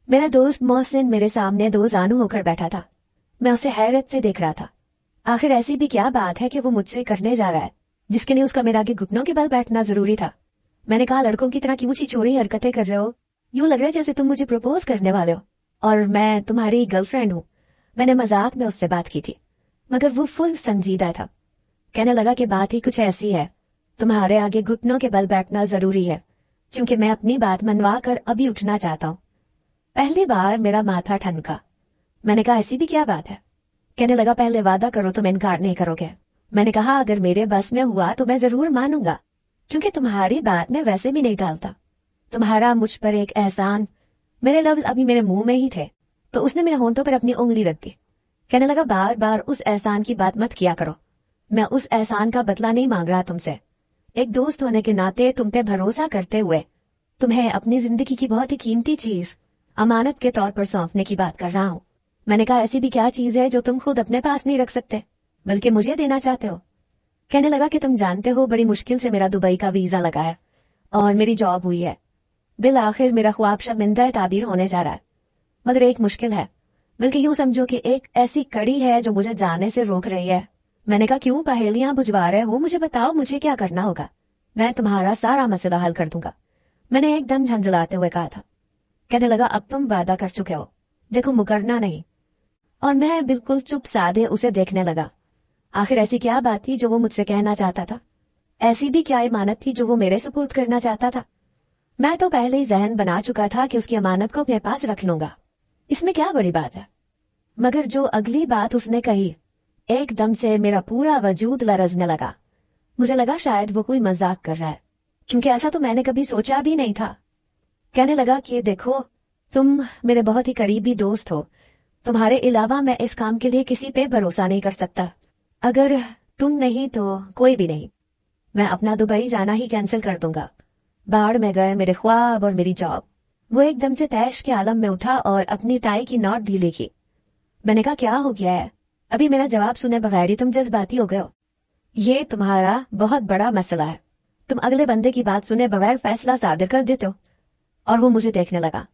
मेरा दोस्त मोहसिन मेरे सामने दो जानू होकर बैठा था। मैं उसे हैरत से देख रहा था। आखिर ऐसी भी क्या बात है कि वो मुझसे करने जा रहा है जिसके लिए उसका मेरे आगे घुटनों के बल बैठना जरूरी था। मैंने कहा, लड़कों की तरह क्यों छिछोरी हरकतें कर रहे हो? यूं लग रहा है जैसे तुम मुझे प्रपोज करने वाले हो और मैं तुम्हारी गर्लफ्रेंड हूँ। मैंने मजाक में उससे बात की थी, मगर वो फुल संजीदा था। कहने लगा कि बात ही कुछ ऐसी है, तुम्हारे आगे घुटनों के बल बैठना जरूरी है क्योंकि मैं अपनी बात मनवा कर अभी उठना चाहता हूँ। पहली बार मेरा माथा ठनका। मैंने कहा, ऐसी भी क्या बात है? कहने लगा, पहले वादा करो तुम इनकार नहीं करोगे। मैंने कहा, अगर मेरे बस में हुआ तो मैं जरूर मानूंगा क्योंकि तुम्हारी बात मैं वैसे भी नहीं टालता। तुम्हारा मुझ पर एक एहसान। मेरे लफ्ज अभी मेरे मुंह में ही थे तो उसने मेरे होंठों पर अपनी उंगली रख दी। कहने लगा, बार बार उस एहसान की बात मत किया करो। मैं उस एहसान का बदला नहीं मांग रहा तुमसे। एक दोस्त होने के नाते तुम पे भरोसा करते हुए तुम्हें अपनी जिंदगी की बहुत ही कीमती चीज अमानत के तौर पर सौंपने की बात कर रहा हूँ। मैंने कहा, ऐसी भी क्या चीज है जो तुम खुद अपने पास नहीं रख सकते बल्कि मुझे देना चाहते हो? कहने लगा कि तुम जानते हो बड़ी मुश्किल से मेरा दुबई का वीजा लगा है और मेरी जॉब हुई है। बिल आखिर मेरा ख्वाब शर्मिंदा ताबीर होने जा रहा है, मगर एक मुश्किल है, बल्कि यूं समझो कि एक ऐसी कड़ी है जो मुझे जाने से रोक रही है। मैंने कहा, क्यों पहेलियां बुझवा रहे हो? मुझे बताओ, मुझे क्या करना होगा? मैं तुम्हारा सारा मसला हल कर दूंगा, मैंने एकदम झंझलाते हुए कहा था। कहने लगा, अब तुम वादा कर चुके हो, देखो मुकरना नहीं। और मैं बिल्कुल चुप साधे उसे देखने लगा। आखिर ऐसी क्या बात थी जो वो मुझसे कहना चाहता था? ऐसी भी क्या इमानत थी जो वो मेरे सुपुर्द करना चाहता था? मैं तो पहले ही जहन बना चुका था कि उसकी अमानत को अपने पास रख लूंगा, इसमें क्या बड़ी बात है। मगर जो अगली बात उसने कही, एकदम से मेरा पूरा वजूद लरजने लगा। मुझे लगा शायद वो कोई मजाक कर रहा है, क्योंकि ऐसा तो मैंने कभी सोचा भी नहीं था। कहने लगा कि देखो, तुम मेरे बहुत ही करीबी दोस्त हो, तुम्हारे अलावा मैं इस काम के लिए किसी पे भरोसा नहीं कर सकता। अगर तुम नहीं तो कोई भी नहीं, मैं अपना दुबई जाना ही कैंसिल कर दूंगा। बाढ़ में गए मेरे ख्वाब और मेरी जॉब। वो एकदम से तैश के आलम में उठा और अपनी टाई की नॉट ढीली की। मैंने कहा, क्या हो गया है? अभी मेरा जवाब सुने बगैर ही तुम जज्बाती हो गए हो। ये तुम्हारा बहुत बड़ा मसला है, तुम अगले बंदे की बात सुने बगैर फैसला सादर कर देते हो। और वो मुझे देखने लगा।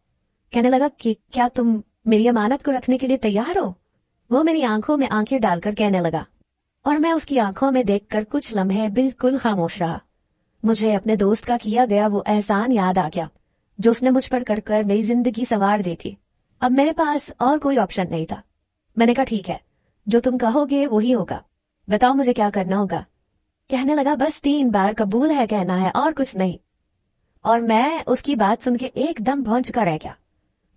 कहने लगा कि क्या तुम मेरी अमानत को रखने के लिए तैयार हो? वो मेरी आंखों में आंखें डालकर कहने लगा, और मैं उसकी आंखों में देखकर कुछ लम्हे बिल्कुल खामोश रहा। मुझे अपने दोस्त का किया गया वो एहसान याद आ गया जो उसने मुझ पर कर मेरी जिंदगी संवार दी थी। अब मेरे पास और कोई ऑप्शन नहीं था। मैंने कहा, ठीक है, जो तुम कहोगे वही होगा, बताओ मुझे क्या करना होगा? कहने लगा, बस 3 बार कबूल है कहना है और कुछ नहीं। और मैं उसकी बात सुन के एकदम भौं चुका रह गया।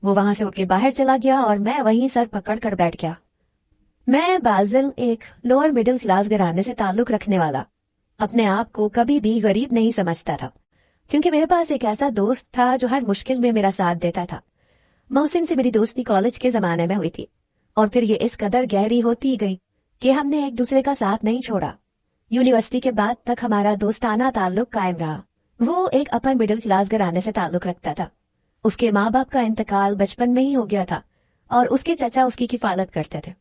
वो वहां से उठ के बाहर चला गया और मैं वहीं सर पकड़ कर बैठ गया। मैं बाजिल एक लोअर मिडिल क्लास घराने से ताल्लुक रखने वाला अपने आप को कभी भी गरीब नहीं समझता था, क्योंकि मेरे पास एक ऐसा दोस्त था जो हर मुश्किल में मेरा साथ देता था। मोहसिन से मेरी दोस्ती कॉलेज के जमाने में हुई थी और फिर ये इस कदर गहरी होती गई कि हमने एक दूसरे का साथ नहीं छोड़ा। यूनिवर्सिटी के बाद तक हमारा दोस्ताना ताल्लुक कायम रहा। वो एक अपर मिडिल क्लास घराने से ताल्लुक रखता था। उसके माँ बाप का इंतकाल बचपन में ही हो गया था और उसके चचा उसकी किफालत करते थे।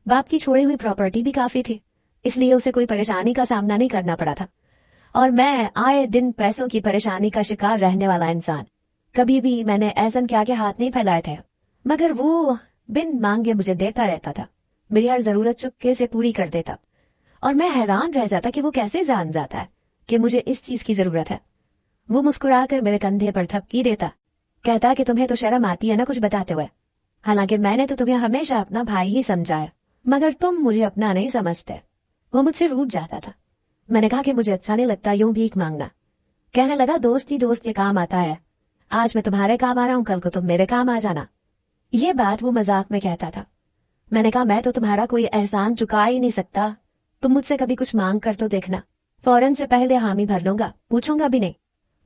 बाप की छोड़ी हुई प्रॉपर्टी भी काफी थी, इसलिए उसे कोई परेशानी का सामना नहीं करना पड़ा था। और मैं आए दिन पैसों की परेशानी का शिकार रहने वाला इंसान। कभी भी मैंने ऐसन के आगे हाथ नहीं फैलाए थे, मगर वो बिन मांगे मुझे देता रहता था, मेरी हर जरूरत चुपके से पूरी कर देता। और मैं हैरान रह जाता कि वो कैसे जान जाता है कि मुझे इस चीज की जरूरत है। वो मुस्कुराकर मेरे कंधे पर थपकी देता, कहता कि तुम्हें तो शर्म आती है ना कुछ बताते हुए, हालांकि मैंने तो तुम्हें हमेशा अपना भाई ही समझा है, मगर तुम मुझे अपना नहीं समझते। वो मुझसे रूठ जाता था। मैंने कहा कि मुझे अच्छा नहीं लगता यूं भीख मांगना। कहने लगा, दोस्त ही दोस्त के काम आता है, आज मैं तुम्हारे काम आ रहा हूं, कल को तुम मेरे काम आ जाना। ये बात वो मजाक में कहता था। मैंने कहा, मैं तो तुम्हारा कोई एहसान चुका ही नहीं सकता, तुम मुझसे कभी कुछ मांग कर तो देखना, फौरन से पहले हामी भर लूंगा, पूछूंगा भी नहीं।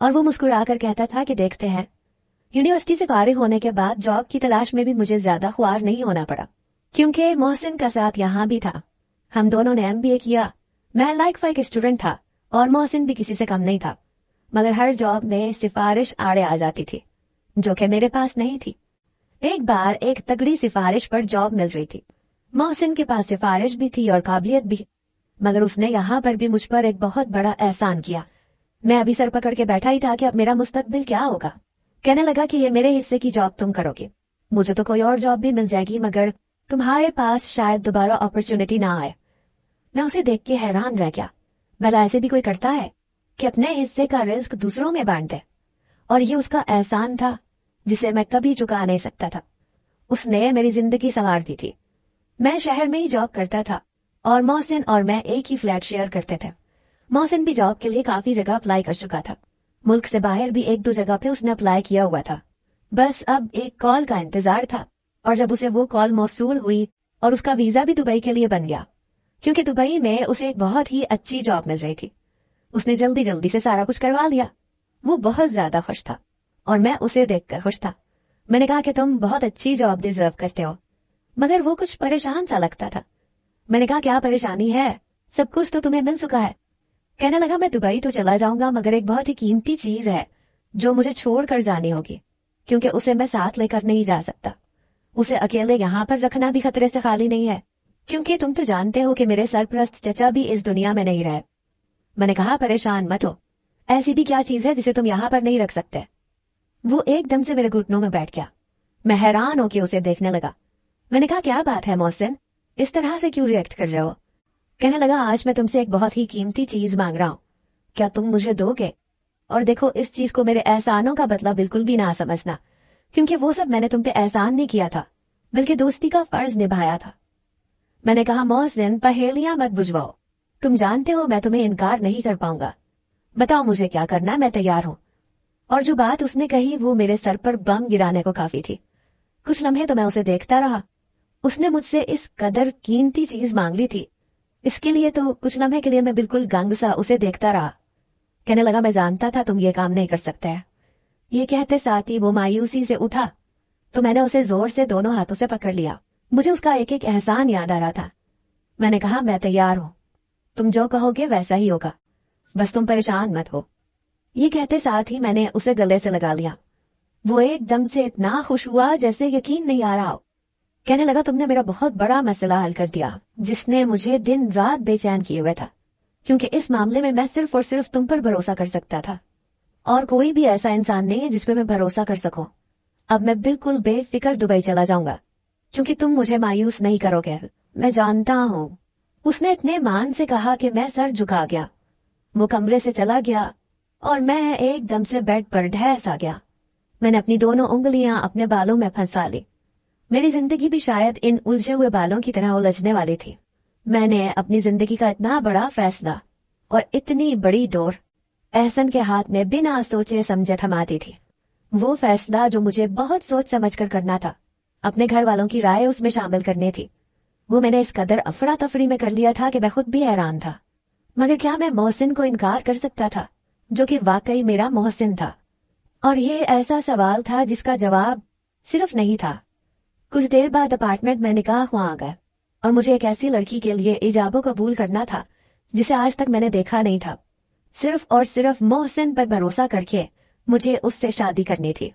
और वो मुस्कुरा कर कहता था कि देखते हैं। यूनिवर्सिटी से फारिग होने के बाद जॉब की तलाश में भी मुझे ज्यादा ख्वार नहीं होना पड़ा, क्योंकि मोहसिन का साथ यहाँ भी था। हम दोनों ने MBA किया। मैं लाइक फाइक स्टूडेंट था और मोहसिन भी किसी से कम नहीं था, मगर हर जॉब में सिफारिश आड़े आ जाती थी जो कि मेरे पास नहीं थी। एक बार एक तगड़ी सिफारिश पर जॉब मिल रही थी। मोहसिन के पास सिफारिश भी थी और काबिलियत भी, मगर उसने यहाँ पर भी मुझ पर एक बहुत बड़ा एहसान किया। मैं अभी सर पकड़ के बैठा ही था कि अब मेरा मुस्तकबिल क्या होगा। कहने लगा कि ये मेरे हिस्से की जॉब तुम करोगे, मुझे तो कोई और जॉब भी मिल जाएगी, मगर तुम्हारे पास शायद दोबारा अपॉर्चुनिटी ना आए। मैं उसे देख के हैरान रह गया। भला ऐसे भी कोई करता है कि अपने हिस्से का रिस्क दूसरों में बांट दे? और ये उसका एहसान था जिसे मैं कभी चुका नहीं सकता था। उसने मेरी जिंदगी संवार दी थी। मैं शहर में ही जॉब करता था और मोहसिन और मैं एक ही फ्लैट शेयर करते थे। मोहसिन भी जॉब के लिए काफी जगह अप्लाई कर चुका था। मुल्क से बाहर भी 1-2 जगह पे उसने अप्लाई किया हुआ था। बस अब एक कॉल का इंतजार था, और जब उसे वो कॉल मौसूल हुई और उसका वीजा भी दुबई के लिए बन गया, क्योंकि दुबई में उसे एक बहुत ही अच्छी जॉब मिल रही थी। उसने जल्दी जल्दी से सारा कुछ करवा लिया। वो बहुत ज्यादा खुश था और मैं उसे देखकर खुश था। मैंने कहा कि तुम बहुत अच्छी जॉब डिजर्व करते हो, मगर वो कुछ परेशान सा लगता था। मैंने कहा क्या परेशानी है, सब कुछ तो तुम्हें मिल चुका है। कहने लगा मैं दुबई तो चला जाऊंगा, मगर एक बहुत ही कीमती चीज है जो मुझे छोड़ कर जानी होगी, क्योंकि उसे मैं साथ लेकर नहीं जा सकता। उसे अकेले यहाँ पर रखना भी खतरे से खाली नहीं है, क्योंकि तुम तो जानते हो कि मेरे सरपरस्त चचा भी इस दुनिया में नहीं रहे। मैंने कहा परेशान मत हो, ऐसी भी क्या चीज है जिसे तुम यहाँ पर नहीं रख सकते। वो एकदम से मेरे घुटनों में बैठ गया। मैं हैरान होकर उसे देखने लगा। मैंने कहा क्या बात है मोहसिन, इस तरह से क्यों रिएक्ट कर रहे हो? कहने लगा आज मैं तुमसे एक बहुत ही कीमती चीज मांग रहा हूँ, क्या तुम मुझे दोगे? और देखो इस चीज को मेरे एहसानों का बदला बिल्कुल भी ना समझना, क्योंकि वो सब मैंने तुम पे एहसान नहीं किया था, बल्कि दोस्ती का फर्ज निभाया था। मैंने कहा मोहसिन पहेलियां मत बुझवाओ, तुम जानते हो मैं तुम्हें इनकार नहीं कर पाऊंगा। बताओ मुझे क्या करना है, मैं तैयार हूँ। और जो बात उसने कही वो मेरे सर पर बम गिराने को काफी थी। कुछ लम्हे तो मैं उसे देखता रहा। उसने मुझसे इस कदर कीमती चीज मांग ली थी, इसके लिए तो कुछ लम्हे के लिए मैं बिल्कुल गंग सा उसे देखता रहा। कहने लगा मैं जानता था तुम ये काम नहीं कर सकते। ये कहते साथ ही वो मायूसी से उठा, तो मैंने उसे जोर से दोनों हाथों से पकड़ लिया। मुझे उसका एक एक एहसान याद आ रहा था। मैंने कहा मैं तैयार हूँ, तुम जो कहोगे वैसा ही होगा, बस तुम परेशान मत हो। ये कहते साथ ही मैंने उसे गले से लगा लिया। वो एकदम से इतना खुश हुआ जैसे यकीन नहीं आ रहा हो। कहने लगा तुमने मेरा बहुत बड़ा मसला हल कर दिया, जिसने मुझे दिन रात बेचैन किए हुए था, क्योंकि इस मामले में मैं सिर्फ और सिर्फ तुम पर भरोसा कर सकता था, और कोई भी ऐसा इंसान नहीं है जिस पे मैं भरोसा कर सकूं। अब मैं बिल्कुल बेफिक्र दुबई चला जाऊंगा, क्योंकि तुम मुझे मायूस नहीं करोगे, मैं जानता हूँ। उसने इतने मान से कहा कि मैं सर झुका गया। वो कमरे से चला गया और मैं एकदम से बेड पर ढह सा गया। मैंने अपनी दोनों उंगलियां अपने बालों में फंसा ली। मेरी जिंदगी भी शायद इन उलझे हुए बालों की तरह उलझने वाली थी। मैंने अपनी जिंदगी का इतना बड़ा फैसला और इतनी बड़ी डोर एहसन के हाथ में बिना सोचे समझे थमा दी थी। वो फैसला जो मुझे बहुत सोच समझ कर करना था, अपने घर वालों की राय उसमें शामिल करनी थी, वो मैंने इस कदर अफरा तफरी में कर लिया था कि मैं खुद भी हैरान था। मगर क्या मैं मोहसिन को इनकार कर सकता था, जो कि वाकई मेरा मोहसिन था? और ये ऐसा सवाल था जिसका जवाब सिर्फ नहीं था। कुछ देर बाद अपार्टमेंट में निकाह वहां आ गया, और मुझे एक ऐसी लड़की के लिए इजाबो कबूल करना था जिसे आज तक मैंने देखा नहीं था। सिर्फ और सिर्फ मोहसिन पर भरोसा करके मुझे उससे शादी करनी थी।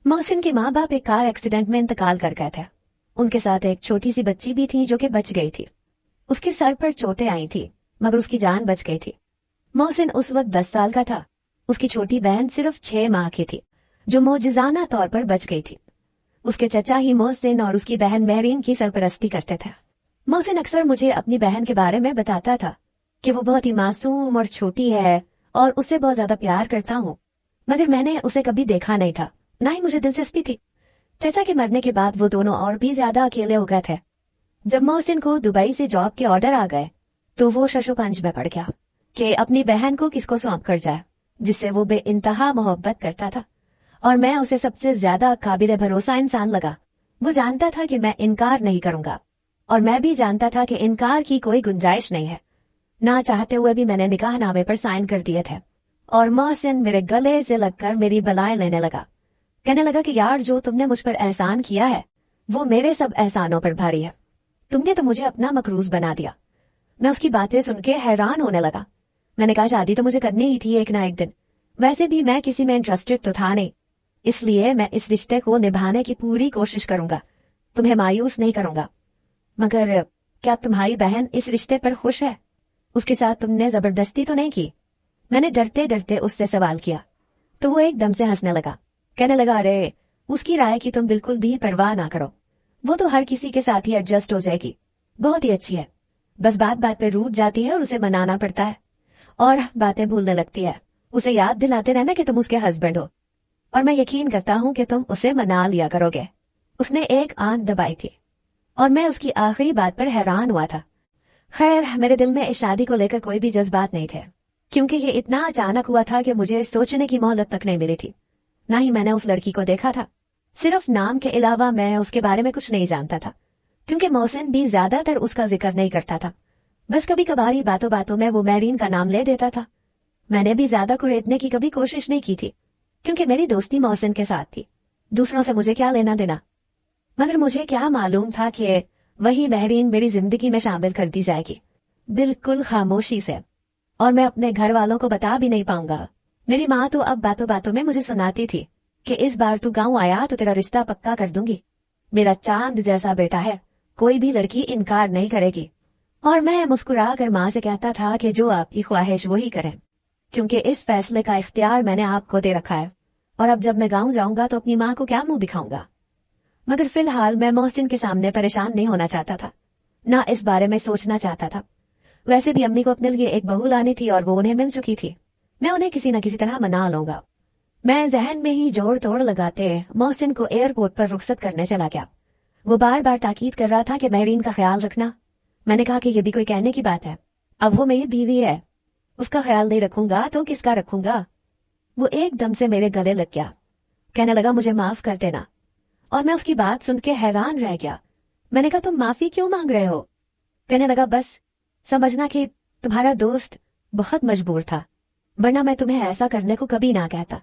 मोहसिन के माँ बाप एक कार एक्सीडेंट में इंतकाल कर गए थे। उनके साथ एक छोटी सी बच्ची भी थी जो कि बच गई थी। उसके सर पर चोटें आई थी, मगर उसकी जान बच गई थी। मोहसिन उस वक्त 10 साल का था। उसकी छोटी बहन सिर्फ 6 माह की थी, जो मौजज़ाना तौर पर बच गई थी। उसके चचा ही मोहसिन और उसकी बहन महरीन की सरपरस्ती करते थे। मोहसिन अक्सर मुझे अपनी बहन के बारे में बताता था कि वो बहुत ही मासूम और छोटी है और उससे बहुत ज्यादा प्यार करता हूँ, मगर मैंने उसे कभी देखा नहीं था, ना ही मुझे दिलचस्पी थी। चचा के मरने के बाद वो दोनों और भी ज्यादा अकेले हो गए थे। जब मोहसिन को दुबई से जॉब के ऑर्डर आ गए तो वो शशोपंज में पड़ गया कि अपनी बहन को किसको सौंप कर जाए, जिससे वो बेइंतहा मोहब्बत करता था, और मैं उसे सबसे ज्यादा काबिल भरोसा इंसान लगा। वो जानता था कि मैं इनकार नहीं करूंगा, और मैं भी जानता था कि इनकार की कोई गुंजाइश नहीं है। ना चाहते हुए भी मैंने निकाहनामे पर साइन कर दिए थे, और मोहसिन मेरे गले से लगकर मेरी बलाएं लेने लगा। कहने लगा कि यार जो तुमने मुझ पर एहसान किया है वो मेरे सब एहसानों पर भारी है। तुमने तो मुझे अपना मकरूज बना दिया। मैं उसकी बातें सुन के हैरान होने लगा। मैंने कहा शादी तो मुझे करनी ही थी एक ना एक दिन, वैसे भी मैं किसी में इंटरेस्टेड तो था नहीं, इसलिए मैं इस रिश्ते को निभाने की पूरी कोशिश करूंगा, तुम्हें मायूस नहीं करूंगा। मगर क्या तुम्हारी बहन इस रिश्ते पर खुश है? उसके साथ तुमने जबरदस्ती तो नहीं की? मैंने डरते डरते उससे सवाल किया, तो वो एकदम से हंसने लगा। कहने लगा अरे उसकी राय की तुम बिल्कुल भी परवाह ना करो, वो तो हर किसी के साथ ही एडजस्ट हो जाएगी, बहुत ही अच्छी है। बस बात बात पे रूठ जाती है और उसे मनाना पड़ता है और बातें भूलने लगती है। उसे याद दिलाते रहना कि तुम उसके हस्बैंड हो, और मैं यकीन करता हूं कि तुम उसे मना लिया करोगे। उसने एक आंख दबाई थी और मैं उसकी आखिरी बात पर हैरान हुआ था। खैर, मेरे दिल में इस शादी को लेकर कोई भी जज्बात नहीं थे, क्योंकि ये इतना अचानक हुआ था कि मुझे सोचने की मोहलत तक नहीं मिली थी। ना ही मैंने उस लड़की को देखा था, सिर्फ नाम के अलावा मैं उसके बारे में कुछ नहीं जानता था, क्योंकि मोहसिन भी ज्यादातर उसका जिक्र नहीं करता था। बस कभी कभार ही बातों बातों में वो मैरीन का नाम ले देता था। मैंने भी ज्यादा कुरेदने की कभी कोशिश नहीं की थी, क्योंकि मेरी दोस्ती मोहसिन के साथ थी, दूसरों से मुझे क्या लेना देना। मगर मुझे क्या मालूम था कि वही महरीन मेरी जिंदगी में शामिल कर दी जाएगी, बिल्कुल खामोशी से, और मैं अपने घर वालों को बता भी नहीं पाऊंगा। मेरी माँ तो अब बातों बातों में मुझे सुनाती थी कि इस बार तू गांव आया तो तेरा रिश्ता पक्का कर दूंगी, मेरा चांद जैसा बेटा है, कोई भी लड़की इनकार नहीं करेगी। और मैं मुस्कुरा कर माँ से कहता था कि जो आपकी ख्वाहिश वही करें, क्योंकि इस फैसले का इख्तियार मैंने आपको दे रखा है, और अब जब मैं गांव जाऊंगा तो अपनी माँ को क्या मुंह दिखाऊंगा। मगर फिलहाल मैं मोहसिन के सामने परेशान नहीं होना चाहता था, ना इस बारे में सोचना चाहता था। वैसे भी अम्मी को अपने लिए एक बहू लानी थी और वो उन्हें मिल चुकी थी, मैं उन्हें किसी न किसी तरह मना लूंगा। मैं जहन में ही जोड़ तोड़ लगाते मोहसिन को एयरपोर्ट पर रुखसत करने चला गया। वो बार बार ताकीद कर रहा था कि महरीन का ख्याल रखना। मैंने कहा कि ये भी कोई कहने की बात है, अब वो मेरी बीवी है, उसका ख्याल नहीं रखूंगा तो किसका रखूंगा। वो एकदम से मेरे गले लग गया, कहने लगा मुझे माफ कर देना, और मैं उसकी बात सुन के हैरान रह गया। मैंने कहा तुम माफी क्यों मांग रहे हो? कहने लगा बस समझना कि तुम्हारा दोस्त बहुत मजबूर था, वरना मैं तुम्हें ऐसा करने को कभी ना कहता।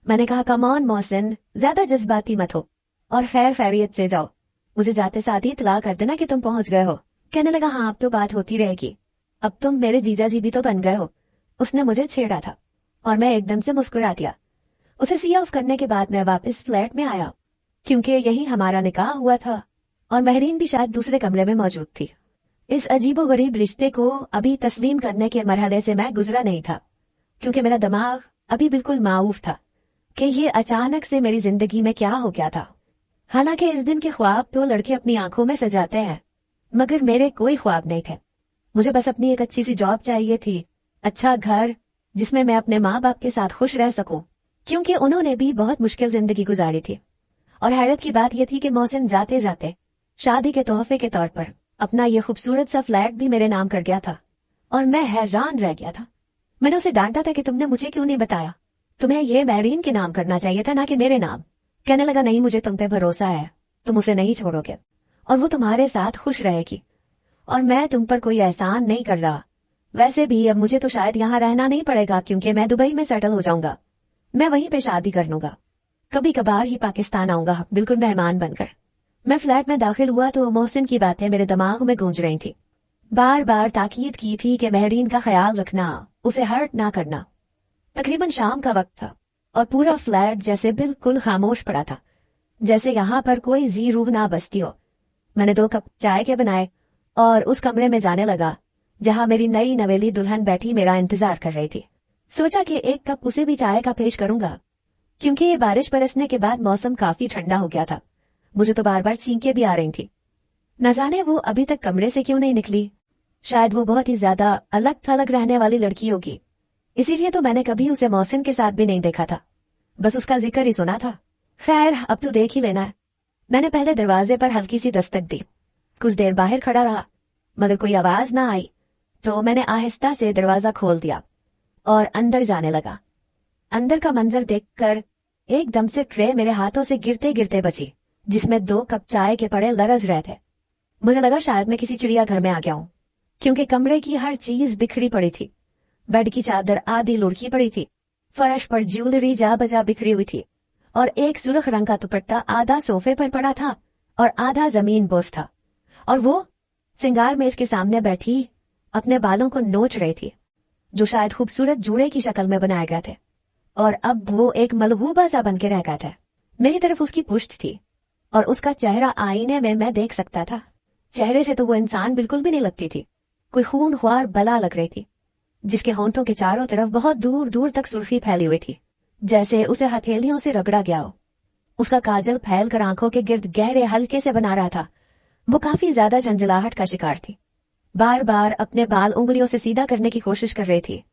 मैंने कहा कम ऑन मोहसिन, ज्यादा जज्बाती मत हो और खैर खैरियत से जाओ, मुझे जाते साथ ही इतला कर देना कि तुम पहुंच गए हो। कहने लगा हाँ अब तो बात होती रहेगी, अब तुम मेरे जीजा जी भी तो बन गए हो। उसने मुझे छेड़ा था और मैं एकदम से मुस्कुरा दिया। उसे सी ऑफ करने के बाद मैं वापस फ्लैट में आया, क्योंकि यही हमारा निकाह हुआ था और महरीन भी शायद दूसरे कमरे में मौजूद थी। इस अजीबोगरीब रिश्ते को अभी तस्लीम करने के मरहले से मैं गुजरा नहीं था, क्योंकि मेरा दिमाग अभी बिल्कुल माऊफ था कि ये अचानक से मेरी जिंदगी में क्या हो गया था। हालांकि इस दिन के ख्वाब तो लड़के अपनी आंखों में सजाते हैं, मगर मेरे कोई ख्वाब नहीं थे। मुझे बस अपनी एक अच्छी सी जॉब चाहिए थी, अच्छा घर जिसमें मैं अपने माँ बाप के साथ खुश रह सकूं, क्योंकि उन्होंने भी बहुत मुश्किल जिंदगी गुजारी थी। और हैरत की बात यह थी कि मोहसिन जाते जाते शादी के तोहफे के तौर पर अपना ये खूबसूरत सा फ्लैट भी मेरे नाम कर गया था, और मैं हैरान रह गया था। मैंने उसे डांटा था कि तुमने मुझे क्यों नहीं बताया, तुम्हें ये मैरीन के नाम करना चाहिए था ना कि मेरे नाम। कहने लगा नहीं, मुझे तुम पे भरोसा है, तुम उसे नहीं छोड़ोगे और वो तुम्हारे साथ खुश रहेगी, और मैं तुम पर कोई एहसान नहीं कर रहा। वैसे भी अब मुझे तो शायद यहाँ रहना नहीं पड़ेगा, क्योंकि मैं दुबई में सेटल हो जाऊंगा, मैं वहीं पे शादी कर लूंगा, कभी कभार ही पाकिस्तान आऊंगा बिल्कुल मेहमान बनकर। मैं फ्लैट में दाखिल हुआ तो मोहसिन की बातें मेरे दिमाग में गूंज रही थी। बार बार ताकीद की थी कि महरीन का ख्याल रखना, उसे हर्ट ना करना। तकरीबन शाम का वक्त था और पूरा फ्लैट जैसे बिल्कुल खामोश पड़ा था, जैसे यहाँ पर कोई जी रूह ना बसती हो। मैंने 2 कप चाय के बनाए और उस कमरे में जाने लगा जहाँ मेरी नई नवेली दुल्हन बैठी मेरा इंतजार कर रही थी। सोचा कि 1 कप उसे भी चाय का पेश करूंगा, क्योंकि ये बारिश बरसने के बाद मौसम काफी ठंडा हो गया था। मुझे तो बार बार छींकें भी आ रही थी। न जाने वो अभी तक कमरे से क्यों नहीं निकली, शायद वो बहुत ही ज्यादा अलग थलग रहने वाली लड़की होगी, इसीलिए तो मैंने कभी उसे मोहसिन के साथ भी नहीं देखा था, बस उसका जिक्र ही सुना था। खैर अब तो देख ही लेना है। मैंने पहले दरवाजे पर हल्की सी दस्तक दी, कुछ देर बाहर खड़ा रहा, मगर कोई आवाज ना आई, तो मैंने आहिस्ता से दरवाजा खोल दिया और अंदर जाने लगा। अंदर का मंजर देखकर एकदम से ट्रे मेरे हाथों से गिरते गिरते बची, जिसमें 2 कप चाय के पड़े लरज रहे थे। मुझे लगा शायद मैं किसी चिड़ियाघर में आ गया हूँ, क्योंकि कमरे की हर चीज बिखरी पड़ी थी। बेड की चादर आधी लुढ़की पड़ी थी, फर्श पर ज्वेलरी जा बजा बिखरी हुई थी, और एक सुर्ख रंग का दुपट्टा आधा सोफे पर पड़ा था और आधा जमीन बोस था। और वो सिंगार में इसके सामने बैठी अपने बालों को नोच रही थी, जो शायद खूबसूरत जूड़े की शक्ल में बनाए गए थे, और अब वो एक मलहूबा सा बन के रह गया था। मेरी तरफ उसकी पुश्त थी और उसका चेहरा आईने में मैं देख सकता था। चेहरे से तो वो इंसान बिल्कुल भी नहीं लगती थी, कोई खूनख्वार बला लग रही थी, जिसके होंठों के चारों तरफ बहुत दूर दूर तक सुर्खी फैली हुई थी, जैसे उसे हथेलियों से रगड़ा गया हो। उसका काजल फैल कर आंखों के गिर्द गहरे हल्के से बना रहा था। वो काफी ज्यादा झंझलाहट का शिकार थी। बार बार अपने बाल उंगलियों से सीधा करने की कोशिश कर रही थी।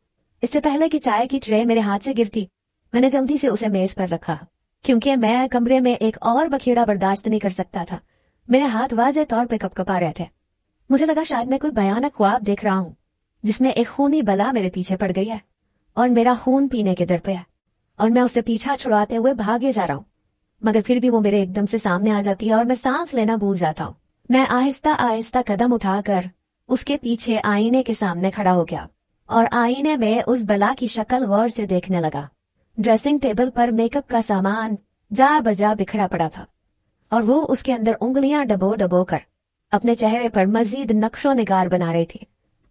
इससे पहले कि चाय की ट्रे मेरे हाथ से गिरती, मैंने जल्दी से उसे मेज पर रखा, क्योंकि मैं कमरे में एक और बखेड़ा बर्दाश्त नहीं कर सकता था। मेरे हाथ वाज़ेह तौर पे कपकपा रहे थे। मुझे लगा शायद मैं कोई भयानक ख्वाब देख रहा हूँ, जिसमें एक खूनी बला मेरे पीछे पड़ गई है और मेरा खून पीने के दर पे है, और मैं उससे पीछा छुड़ाते हुए भागे जा रहा हूँ। मगर फिर भी वो मेरे एकदम से सामने आ जाती है और मैं सांस लेना भूल जाता हूँ। मैं आहिस्ता आहिस्ता कदम उठाकर उसके पीछे आईने के सामने खड़ा हो गया और आईने में उस बला की शक्ल गौर से देखने लगा। ड्रेसिंग टेबल पर मेकअप का सामान जा बजा बिखरा पड़ा था और वो उसके अंदर उंगलियां डबो डबो कर अपने चेहरे पर मजीद नक्शो निगार बना रही थी।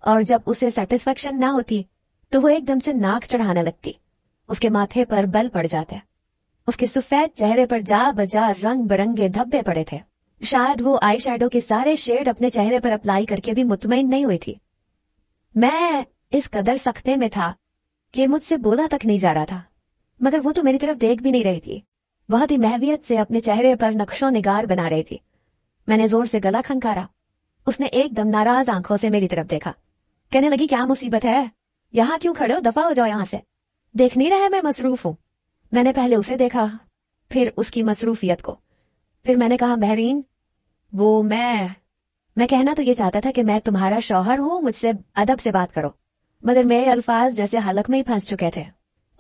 और जब उसे सेटिस्फेक्शन ना होती तो वो एकदम से नाक चढ़ाने लगती। उसके माथे पर बल पड़ जाते। उसके सफेद चेहरे पर जा बजा रंग बिरंगे धब्बे पड़े थे। शायद वो आई शैडो के सारे शेड अपने चेहरे पर अप्लाई करके भी मुतमईन नहीं हुई थी। मैं इस कदर सख्ते में था कि मुझसे बोला तक नहीं जा रहा था, मगर वो तो मेरी तरफ देख भी नहीं रही थी। बहुत ही महवियत से अपने चेहरे पर नक्शो निगार बना रही थी। मैंने जोर से गला खंकारा। उसने एकदम नाराज आंखों से मेरी तरफ देखा। कहने लगी, क्या मुसीबत है? यहाँ क्यों खड़े हो? दफा हो जाओ यहाँ से। देख नहीं रहे मैं मसरूफ हूँ। मैंने पहले उसे देखा, फिर उसकी मसरूफियत को। फिर मैंने कहा, महरीन, वो मैं कहना तो ये चाहता था कि मैं तुम्हारा शौहर हूँ, मुझसे अदब से बात करो, मगर मेरे अल्फाज जैसे हलक में ही फंस चुके थे।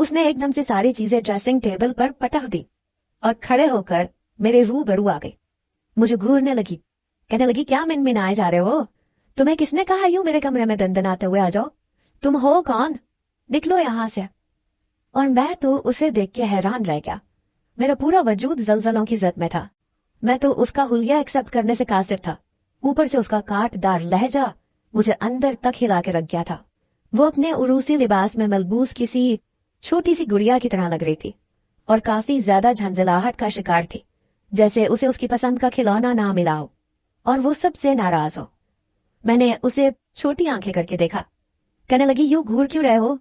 उसने एकदम से सारी चीजें ड्रेसिंग टेबल पर पटक दी और खड़े होकर मेरे रूबरू आ गई। मुझे घूरने लगी। कहने लगी, क्या मिनमिनाए जा रहे हो? तुम्हें किसने कहा यूं मेरे कमरे में दंदनाते हुए आ जाओ? तुम हो कौन? निकलो यहां से। और मैं तो उसे देख के हैरान रह गया। मेरा पूरा वजूद जलजलों की जद में था। मैं तो उसका हुलिया एक्सेप्ट करने से कासिर था, ऊपर से उसका काटदार लहजा मुझे अंदर तक हिला के रख गया था। वो अपने उरूसी लिबास में मलबूस किसी छोटी सी गुड़िया की तरह लग रही थी और काफी ज्यादा झंझलाहट का शिकार थी, जैसे उसे उसकी पसंद का खिलौना ना मिला हो और वो सबसे नाराज हो। मैंने उसे छोटी आंखें करके देखा। कहने लगी, यूं घूर क्यों रहे हो?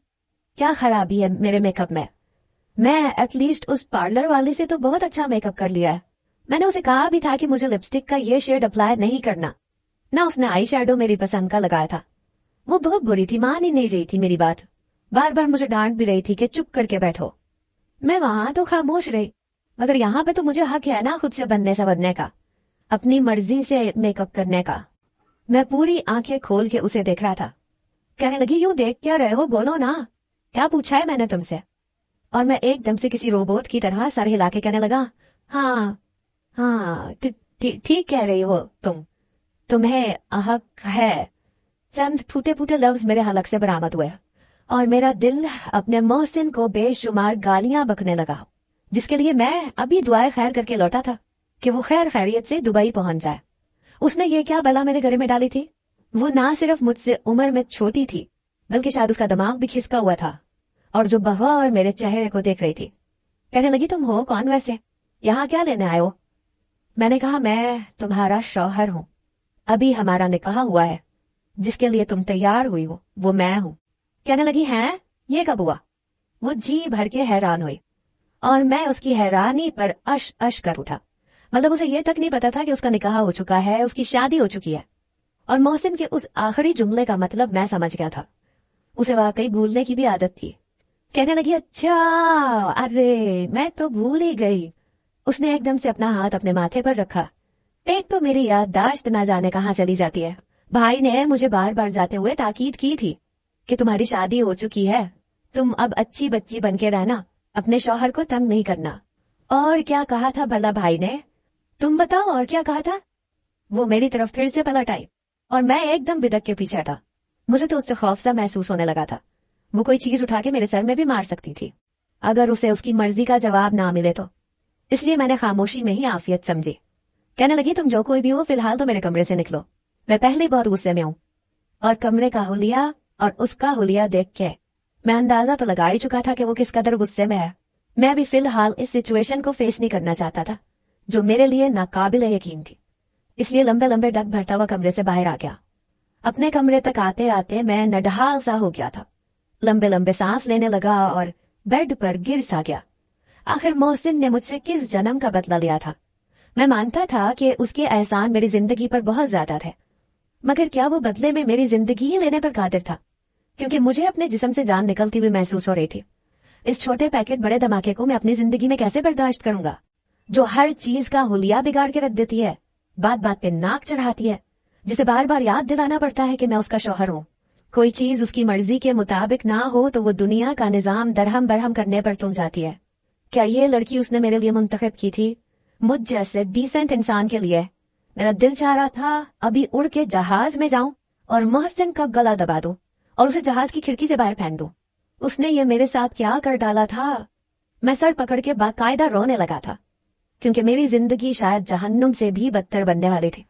क्या खराबी है मेरे मेकअप में? मैं एटलीस्ट उस पार्लर वाले से तो बहुत अच्छा मेकअप कर लिया है। मैंने उसे कहा भी था कि मुझे लिपस्टिक का ये शेड अप्लाई नहीं करना, ना उसने आई शैडो मेरी पसंद का लगाया था। वो बहुत बुरी थी, मान ही नहीं रही थी मेरी बात। बार बार मुझे डांट भी रही थी कि चुप करके बैठो। मैं वहां तो खामोश रही, मगर यहाँ पे तो मुझे हक है ना खुद से बनने संवरने का, अपनी मर्जी से मेकअप करने का। मैं पूरी आंखें खोल के उसे देख रहा था। कहने लगी, यूं देख क्या रहे हो? बोलो ना, क्या पूछा है मैंने तुमसे? और मैं एकदम से किसी रोबोट की तरह सर हिला के कहने लगा, हाँ हाँ, ठीक कह रही हो तुम्हें हक है। चंद फूटे फूटे लफ्ज मेरे हलक से बरामद हुए और मेरा दिल अपने मोहसिन को बेशुमार गालियां बकने लगा, जिसके लिए मैं अभी दुआएं खैर करके लौटा था कि वो खैर खैरियत से दुबई पहुंच जाए। उसने ये क्या बला मेरे गले में डाली थी? वो ना सिर्फ मुझसे उम्र में छोटी थी, बल्कि शायद उसका दिमाग भी खिसका हुआ था और जो बगवा और मेरे चेहरे को देख रही थी। कहने लगी, तुम हो कौन वैसे? यहाँ क्या लेने आए हो? मैंने कहा, मैं तुम्हारा शौहर हूँ। अभी हमारा निकाह हुआ है, जिसके लिए तुम तैयार हुई हो वो मैं हूँ। कहने लगी, हैं? ये कब हुआ? वो जी भर के हैरान हुई और मैं उसकी हैरानी पर अश अश कर उठा। मतलब उसे ये तक नहीं पता था कि उसका निकाह हो चुका है, उसकी शादी हो चुकी है। और मोहसिन के उस आखिरी जुमले का मतलब मैं समझ गया था। उसे वाकई भूलने की भी आदत थी। कहने लगी, अच्छा, अरे मैं तो भूल ही गई। उसने एकदम से अपना हाथ अपने माथे पर रखा। एक तो मेरी याददाश्त न जाने कहाँ चली जाती है। भाई ने मुझे बार बार जाते हुए ताकीद की थी कि तुम्हारी शादी हो चुकी है, तुम अब अच्छी बच्ची बन के रहना, अपने शौहर को तंग नहीं करना। और क्या कहा था भला भाई ने? तुम बताओ, और क्या कहा था? वो मेरी तरफ फिर से पलट आई और मैं एकदम बिदक के पीछे हटा। मुझे तो उससे खौफ सा महसूस होने लगा था। वो कोई चीज उठा के मेरे सर में भी मार सकती थी अगर उसे उसकी मर्जी का जवाब ना मिले तो। इसलिए मैंने खामोशी में ही आफियत समझी। कहने लगी, तुम जो कोई भी हो, फिलहाल तो मेरे कमरे से निकलो। मैं पहले बहुत गुस्से में हूँ और कमरे का हुलिया और उसका हुलिया देख के मैं अंदाजा तो लगा ही चुका था कि वो किस कदर गुस्से में है। मैं भी फिलहाल इस सिचुएशन को फेस नहीं करना चाहता था, जो मेरे लिए नाकाबिल यकीन थी। इसलिए लंबे लंबे डग भरता हुआ कमरे से बाहर आ गया। अपने कमरे तक आते आते मैं नढाल सा हो गया था। लंबे लंबे सांस लेने लगा और बेड पर गिर सा गया। आखिर मोहसिन ने मुझसे किस जन्म का बदला लिया था। मैं मानता था कि उसके एहसान मेरी जिंदगी पर बहुत ज्यादा थे, मगर क्या वो बदले में मेरी जिंदगी ही लेने पर कादिर था? क्योंकि मुझे अपने जिस्म से जान निकलती हुई महसूस हो रही थी। इस छोटे पैकेट बड़े धमाके को मैं अपनी जिंदगी में कैसे बर्दाश्त करूंगा, जो हर चीज का हुलिया बिगाड़ के रख देती है, बात बात पे नाक चढ़ाती है, जिसे बार बार याद दिलाना पड़ता है कि मैं उसका शौहर हूँ। कोई चीज उसकी मर्जी के मुताबिक ना हो तो वो दुनिया का निजाम दरहम बरहम करने पर तुल जाती है। क्या ये लड़की उसने मेरे लिए मुंतखब की थी? मुझ जैसे डिसेंट इंसान के लिए। मेरा दिल चाह रहा था अभी उड़ के जहाज में जाऊं और मोहसिन का गला दबा दूं और उसे जहाज की खिड़की से बाहर फेंक दूं। उसने ये मेरे साथ क्या कर डाला था? मैं सर पकड़ के बाकायदा रोने लगा था, क्योंकि मेरी जिंदगी शायद जहन्नुम से भी बदतर बनने वाली थी।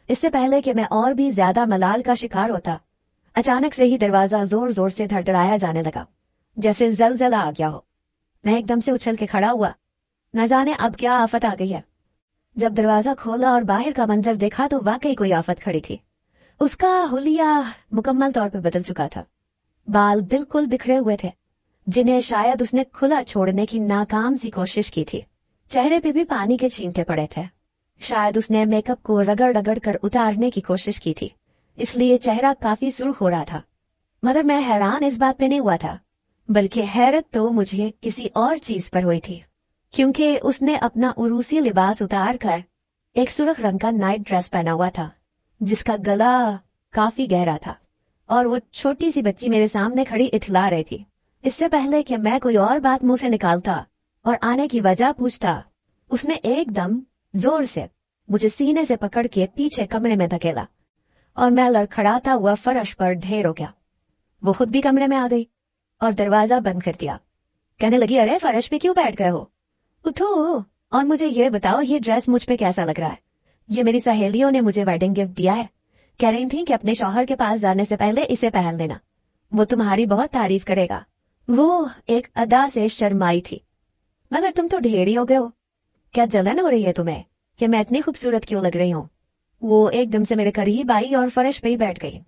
इससे पहले कि मैं और भी ज्यादा मलाल का शिकार होता, अचानक से ही दरवाजा जोर जोर से धड़धड़ाया जाने लगा, जैसे जलजला आ गया हो। मैं एकदम से उछल के खड़ा हुआ, न जाने अब क्या आफत आ गई है। जब दरवाजा खोला और बाहर का मंजर देखा तो वाकई कोई आफत खड़ी थी। उसका हुलिया मुकम्मल तौर पर बदल चुका था। बाल बिल्कुल बिखरे हुए थे, जिन्हें शायद उसने खुला छोड़ने की नाकाम सी कोशिश की थी। चेहरे पे भी पानी के छींटे पड़े थे। शायद उसने मेकअप को रगड़ रगड़ कर उतारने की कोशिश की थी, इसलिए चेहरा काफी सुर्ख हो रहा था। मगर मैं हैरान इस बात पे नहीं हुआ था, बल्कि हैरत तो मुझे किसी और चीज पर हुई थी, क्योंकि उसने अपना उरूसी लिबास उतार कर एक सुर्ख रंग का नाइट ड्रेस पहना हुआ था, जिसका गला काफी गहरा था, और वो छोटी सी बच्ची मेरे सामने खड़ी इठला रही थी। इससे पहले कि मैं कोई और बात मुंह से निकालता और आने की वजह पूछता, उसने एकदम जोर से मुझे सीने से पकड़ के पीछे कमरे में धकेला और मैं लड़खड़ाता हुआ फर्श पर ढेर हो गया। वो खुद भी कमरे में आ गई और दरवाजा बंद कर दिया। कहने लगी, अरे फर्श पे क्यों बैठ गए हो? उठो और मुझे ये बताओ, ये ड्रेस मुझ पे कैसा लग रहा है? ये मेरी सहेलियों ने मुझे वेडिंग गिफ्ट दिया है। कह रही थी कि अपने शौहर के पास जाने से पहले इसे पहन लेना, वो तुम्हारी बहुत तारीफ करेगा। वो एक अदा से शर्माई थी। मगर तुम तो ढेरी हो गए हो, क्या जलन हो रही है तुम्हें कि मैं इतनी खूबसूरत क्यों लग रही हूँ? वो एकदम से मेरे करीब आई और फर्श पे ही बैठ गई।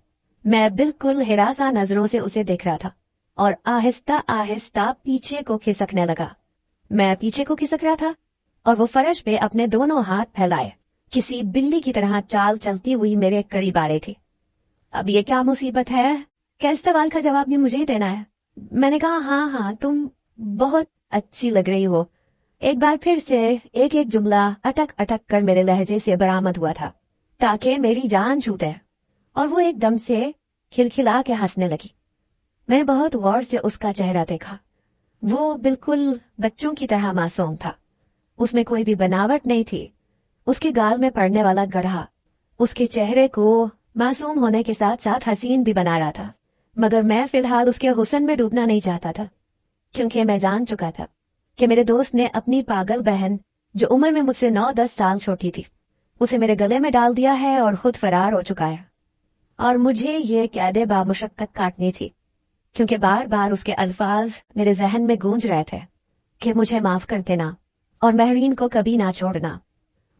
मैं बिल्कुल हिरासा नजरों से उसे देख रहा था और आहिस्ता आहिस्ता पीछे को खिसकने लगा। मैं पीछे को खिसक रहा था और वो फर्श पे अपने दोनों हाथ फैलाए किसी बिल्ली की तरह चाल चलती हुई मेरे करीब आ रही थी। अब ये क्या मुसीबत है? क्या इस सवाल का जवाब भी मुझे ही देना है? मैंने कहा, हाँ, तुम बहुत अच्छी लग रही हो। एक बार फिर से एक एक जुमला अटक अटक कर मेरे लहजे से बरामद हुआ था, ताकि मेरी जान छूटे, और वो एकदम से खिलखिला के हंसने लगी। मैंने बहुत गौर से उसका चेहरा देखा। वो बिल्कुल बच्चों की तरह मासूम था। उसमें कोई भी बनावट नहीं थी। उसके गाल में पड़ने वाला गढ़ा उसके चेहरे को मासूम होने के साथ साथ हसीन भी बना रहा था। मगर मैं फिलहाल उसके हुस्न में डूबना नहीं चाहता था, क्योंकि मैं जान चुका था कि मेरे दोस्त ने अपनी पागल बहन, जो उम्र में मुझसे 9-10 साल छोटी थी, उसे मेरे गले में डाल दिया है और खुद फरार हो चुका है। और मुझे ये कैदे बामुशक्कत काटनी थी, क्योंकि बार बार उसके अल्फाज मेरे जहन में गूंज रहे थे कि मुझे माफ कर देना और महरीन को कभी ना छोड़ना।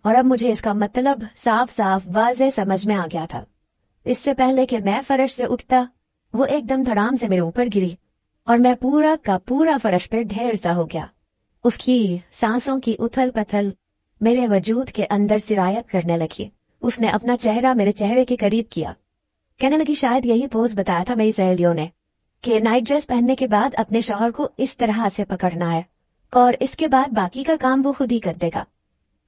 और अब मुझे इसका मतलब साफ साफ वाज़ेह समझ में आ गया था। इससे पहले कि मैं फर्श से उठता, वो एकदम धड़ाम से मेरे ऊपर गिरी और मैं पूरा का पूरा फर्श पर ढेर सा हो गया। उसकी सांसों की उथल पथल मेरे वजूद के अंदर सिरायत करने लगी। उसने अपना चेहरा मेरे चेहरे के करीब किया। कहने लगी, शायद यही पोज बताया था मेरी सहेलियों ने कि नाइट ड्रेस पहनने के बाद अपने शौहर को इस तरह से पकड़ना है, और इसके बाद बाकी का काम वो खुद ही कर देगा।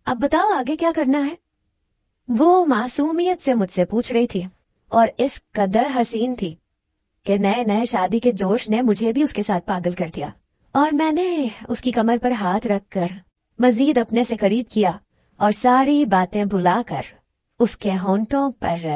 अब बताओ आगे क्या करना है? वो मासूमियत से मुझसे पूछ रही थी और इस कदर हसीन थी कि नए नए शादी के जोश ने मुझे भी उसके साथ पागल कर दिया। और मैंने उसकी कमर पर हाथ रखकर मजीद अपने से करीब किया और सारी बातें भुलाकर उसके होंठों पर